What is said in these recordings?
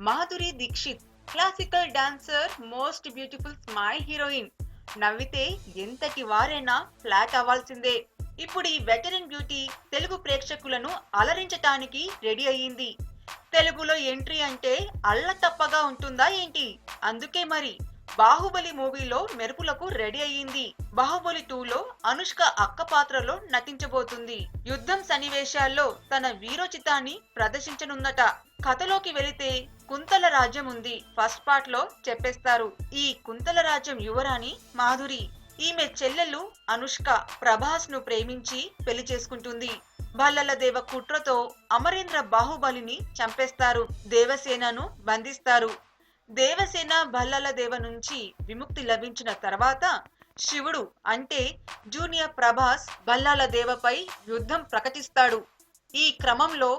Madhuri Dixit classical dancer, most beautiful smile heroine. నవ్వితే ఎంతటి వారైనా ఫ్లాట్ అవ్వాల్సిందే. ఇప్పుడు ఈ వెటరన్ బ్యూటీ తెలుగు ప్రేక్షకులను అలరించటానికి రెడీ అయ్యింది. తెలుగులో ఎంట్రీ అంటే అల్లతప్పగా ఉంటుందా ఏంటి? అందుకే మరి బాహుబలి మూవీలో మెరుపులకు రెడీ అయ్యింది. బాహుబలి 2లో అనుష్క అక్క పాత్రలో నటించబోతుంది. యుద్ధం సన్నివేశాల్లో తన వీరోచితాన్ని ప్రదర్శించనుందట. కథలోకి వెళితే కుంతల రాజ్యం ఉంది. ఫస్ట్ పార్ట్ లో చెప్పేస్తారు. ఈ కుంతల రాజ్యం యువరాణి మాధురి. ఈమె చెల్లెలు అనుష్క ప్రభాస్ ను ప్రేమించి పెళ్లి చేసుకుంటుంది. భల్లల దేవ కుట్రతో అమరేంద్ర బాహుబలిని చంపేస్తారు. దేవసేనను బంధిస్తారు. దేవసేన భల్లల దేవ నుంచి విముక్తి లభించిన తర్వాత శివుడు అంటే జూనియర్ ప్రభాస్ భల్లాల దేవపై యుద్ధం ప్రకటిస్తాడు. ఈ క్రమంలో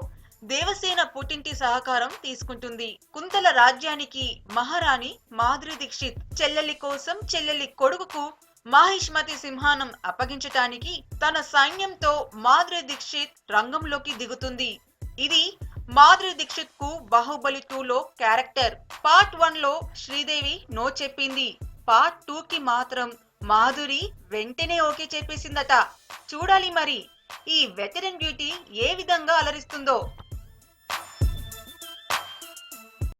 దేవసేన పుట్టింటి సహకారం తీసుకుంటుంది. కుంతల రాజ్యానికి మహారాణి మాధురి దీక్షిత్ చెల్లెలి కోసం చెల్లెలి కొడుకుకు మాహిష్మతి సింహానం అప్పగించటానికి తన సైన్యంతో మాధురి దీక్షిత్ రంగంలోకి దిగుతుంది. ఇది మాధురి దీక్షిత్ కు బాహుబలి 2లో క్యారెక్టర్. పార్ట్ 1లో శ్రీదేవి నో చెప్పింది. పార్ట్ 2కి మాత్రం మాధురి వెంటనే ఓకే చెప్పేసిందట. చూడాలి మరి ఈ వెటరన్ బ్యూటీ ఏ విధంగా అలరిస్తుందో.